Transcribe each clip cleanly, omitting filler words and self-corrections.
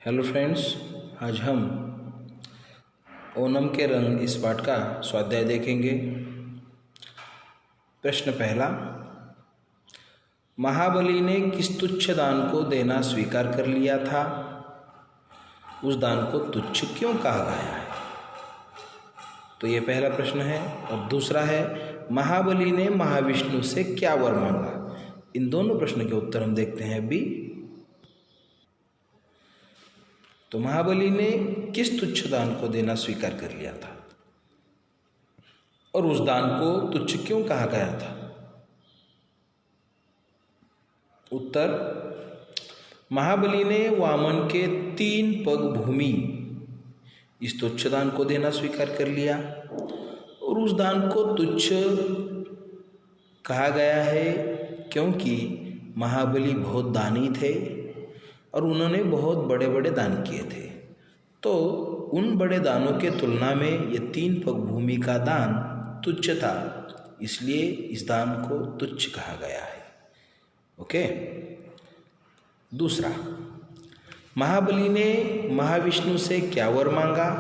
Hello friends, आज हम ओणम के रंग इस पाठ का स्वाध्याय देखेंगे। प्रश्न पहला, महाबली ने किस तुच्छ दान को देना स्वीकार कर लिया था? उस दान को तुच्छ क्यों कहा गया है? तो ये पहला प्रश्न है। और दूसरा है, महाबली ने महाविष्णु से क्या वर मांगा? इन दोनों प्रश्न के उत्तर हम देखते हैं अभी। तो महाबली ने किस तुच्छ दान को देना स्वीकार कर लिया था और उस दान को तुच्छ क्यों कहा गया था? उत्तर, महाबली ने वामन के 3 पग भूमि इस तुच्छ दान को देना स्वीकार कर लिया और उस दान को तुच्छ कहा गया है क्योंकि महाबली बहुत दानी थे और उन्होंने बहुत बड़े बड़े दान किए थे। तो उन बड़े दानों के तुलना में ये 3 पग भूमि का दान तुच्छ था, इसलिए इस दान को तुच्छ कहा गया है। ओके। दूसरा, महाबली ने महाविष्णु से क्या वर मांगा?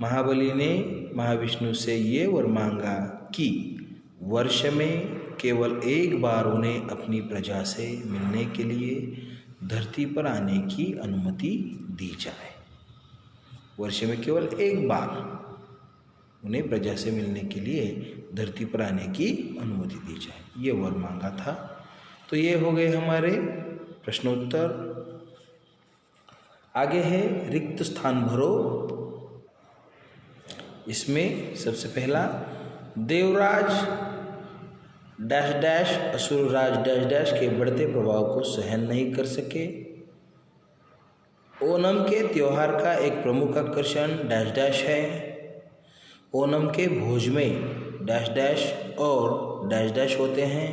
महाबली ने महाविष्णु से ये वर मांगा कि वर्ष में केवल एक बार उन्हें अपनी प्रजा से मिलने के लिए धरती पर आने की अनुमति दी जाए। वर्ष में केवल एक बार उन्हें प्रजा से मिलने के लिए धरती पर आने की अनुमति दी जाए, ये वर मांगा था। तो ये हो गए हमारे प्रश्नोत्तर। आगे है रिक्त स्थान भरो। इसमें सबसे पहला, Devraj dash dash Asurraj dash dash के बढ़ते प्रभाव को सहन नहीं कर सके। ओणम के त्योहार का एक प्रमुख आकर्षण डैश डैश है। ओणम के भोज में डैश डैश और डैश डैश होते हैं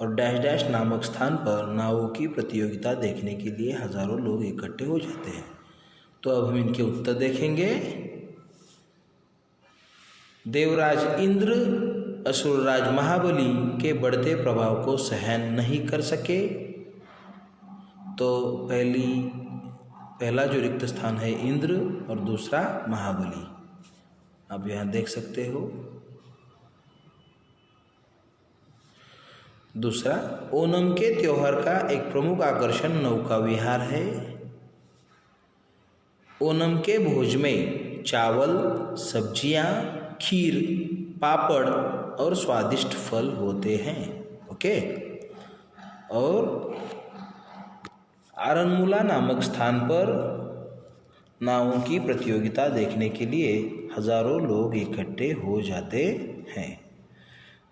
और डैश डैश नामक स्थान पर नावों की प्रतियोगिता देखने के लिए हजारों लोग इकट्ठे हो जाते हैं। तो अब हम इनके उत्तर देखेंगे। देवराज इंद्र असुरराज महाबली के बढ़ते प्रभाव को सहन नहीं कर सके। तो पहला जो रिक्त स्थान है इंद्र और दूसरा महाबली, आप यहाँ देख सकते हो। दूसरा, ओणम के त्योहार का एक प्रमुख आकर्षण नौका विहार है। ओणम के भोज में चावल, सब्जियां, खीर, पापड़ और स्वादिष्ट फल होते हैं। ओके। और आरनमूला नामक स्थान पर नावों की प्रतियोगिता देखने के लिए हजारों लोग इकट्ठे हो जाते हैं।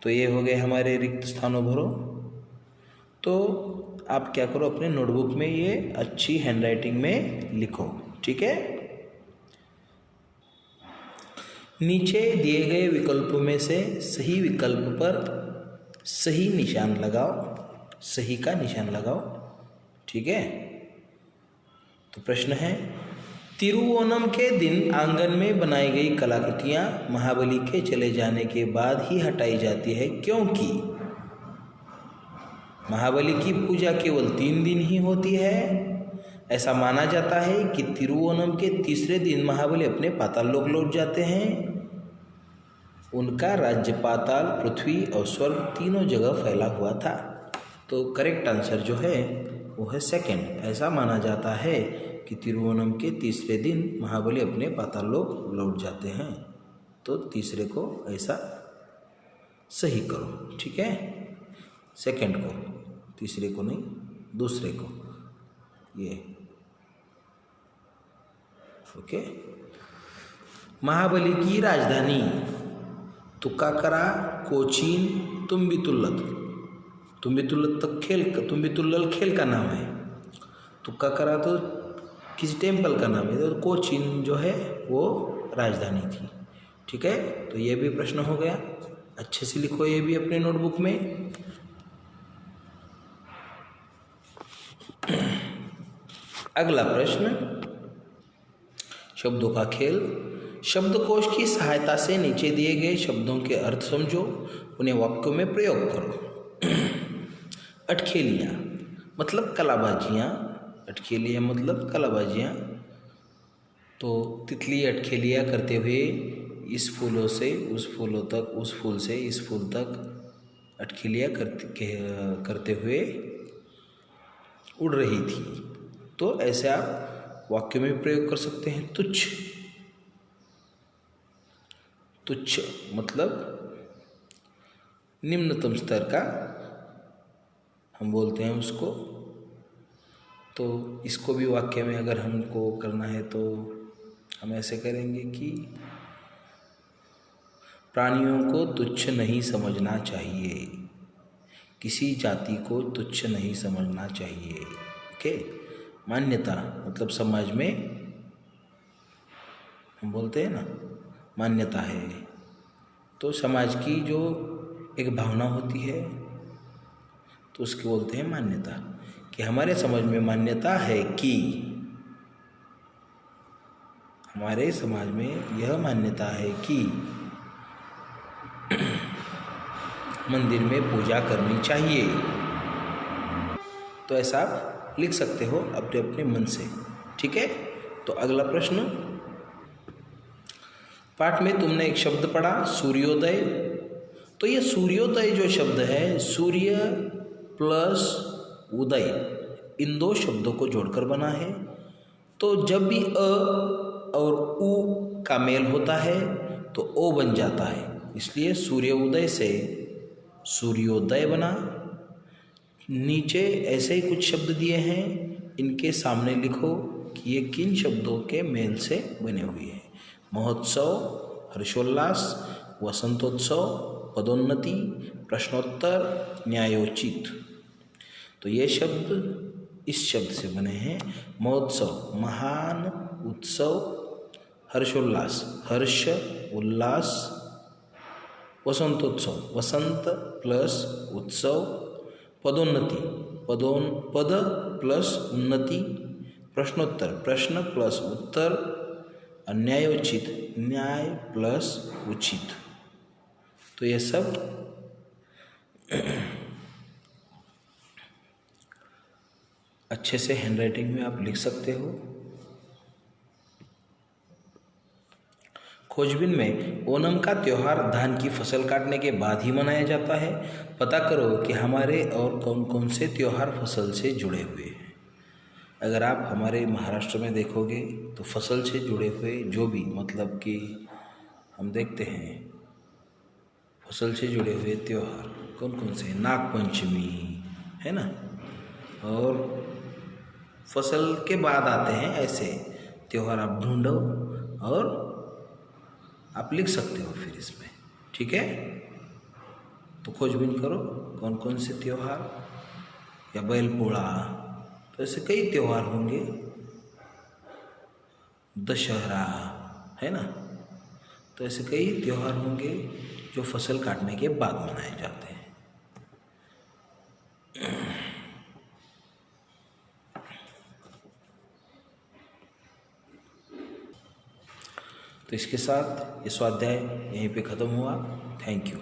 तो ये हो गए हमारे रिक्त स्थानों भरो। तो आप क्या करो, अपने नोटबुक में ये अच्छी हैंडराइटिंग में लिखो, ठीक है। नीचे दिए गए विकल्पों में से सही विकल्प पर सही निशान लगाओ, सही का निशान लगाओ, ठीक है। तो प्रश्न है, तिरुओणम के दिन आंगन में बनाई गई कलाकृतियां महाबली के चले जाने के बाद ही हटाई जाती है क्योंकि महाबली की पूजा केवल 3 दिन ही होती है। ऐसा माना जाता है कि तिरुओणम के तीसरे दिन महाबली अपने पाताल लोक लौट जाते हैं। उनका राज्य पाताल, पृथ्वी और स्वर्ग तीनों जगह फैला हुआ था। तो करेक्ट आंसर जो है वो है सेकंड। ऐसा माना जाता है कि तिरुओणम के तीसरे दिन महाबली अपने पाताल लोक लौट जाते हैं। तो तीसरे को ऐसा सही करो, ठीक है। सेकंड को, तीसरे को नहीं, दूसरे को, ये ओके। महाबली की राजधानी तुक्काकरा, कोचीन, तुम्बितुल्लल खेल का नाम है। तुक्काकरा तो किसी टेम्पल का नाम है, तो कोचीन जो है वो राजधानी थी, ठीक है। तो ये भी प्रश्न हो गया, अच्छे से लिखो ये भी अपने नोटबुक में। अगला प्रश्न, शब्दों का खेल। शब्दकोश की सहायता से नीचे दिए गए शब्दों के अर्थ समझो, उन्हें वाक्यों में प्रयोग करो। अटखेलियाँ मतलब कलाबाजियाँ, अटखेलियाँ मतलब कलाबाजियाँ। तो तितली अटखेलियाँ करते हुए इस फूलों से उस फूलों तक, उस फूल से इस फूल तक अटखेलियाँ करते हुए उड़ रही थी। तो ऐसे आप वाक्य में प्रयोग कर सकते हैं। तुच्छ, तुच्छ मतलब निम्नतम स्तर का हम बोलते हैं उसको। तो इसको भी वाक्य में अगर हमको करना है तो हम ऐसे करेंगे कि प्राणियों को तुच्छ नहीं समझना चाहिए, किसी जाति को तुच्छ नहीं समझना चाहिए। ओके। मान्यता मतलब समाज में हम बोलते हैं ना मान्यता है, तो समाज की जो एक भावना होती है तो उसको बोलते हैं मान्यता। कि हमारे समाज में मान्यता है कि, हमारे समाज में यह मान्यता है कि मंदिर में पूजा करनी चाहिए। तो ऐसा आप लिख सकते हो अपने अपने मन से। ठीक है। तो अगला प्रश्न, पाठ में तुमने एक शब्द पढ़ा सूर्योदय। तो ये सूर्योदय जो शब्द है, सूर्य प्लस उदय, इन दो शब्दों को जोड़कर बना है। तो जब भी अ और उ का मेल होता है तो ओ बन जाता है, इसलिए सूर्योदय से सूर्योदय बना। नीचे ऐसे ही कुछ शब्द दिए हैं, इनके सामने लिखो कि ये किन शब्दों के मेल से बने हुए हैं। महोत्सव, हर्षोल्लास, वसंतोत्सव, पदोन्नति, प्रश्नोत्तर, न्यायोचित। तो ये शब्द इस शब्द से बने हैं। महोत्सव महान उत्सव, हर्षोल्लास हर्ष उल्लास, वसंतोत्सव वसंत प्लस उत्सव, पदोन्नति पद प्लस उन्नति, प्रश्नोत्तर प्रश्न प्लस उत्तर, न्यायोचित न्याय प्लस उचित। तो ये सब अच्छे से हैंडराइटिंग में आप लिख सकते हो। खोजबीन में ओणम का त्यौहार धान की फसल काटने के बाद ही मनाया जाता है। पता करो कि हमारे और कौन कौन से त्यौहार फसल से जुड़े हुए हैं। अगर आप हमारे महाराष्ट्र में देखोगे तो फसल से जुड़े हुए जो भी मतलब कि हम देखते हैं फसल से जुड़े हुए त्यौहार कौन कौन से, नागपंचमी है ना, और फसल के बाद आते हैं ऐसे त्यौहार। आप ढूंढो और आप लिख सकते हो फिर इसमें। ठीक है। तो खोजबीन करो कौन कौन से त्यौहार, या बैल पोड़ा, तो ऐसे कई त्यौहार होंगे, दशहरा है ना, तो ऐसे कई त्यौहार होंगे जो फसल काटने के बाद मनाए जाते हैं। तो इसके साथ ये स्वाध्याय यहीं पे ख़त्म हुआ। Thank you.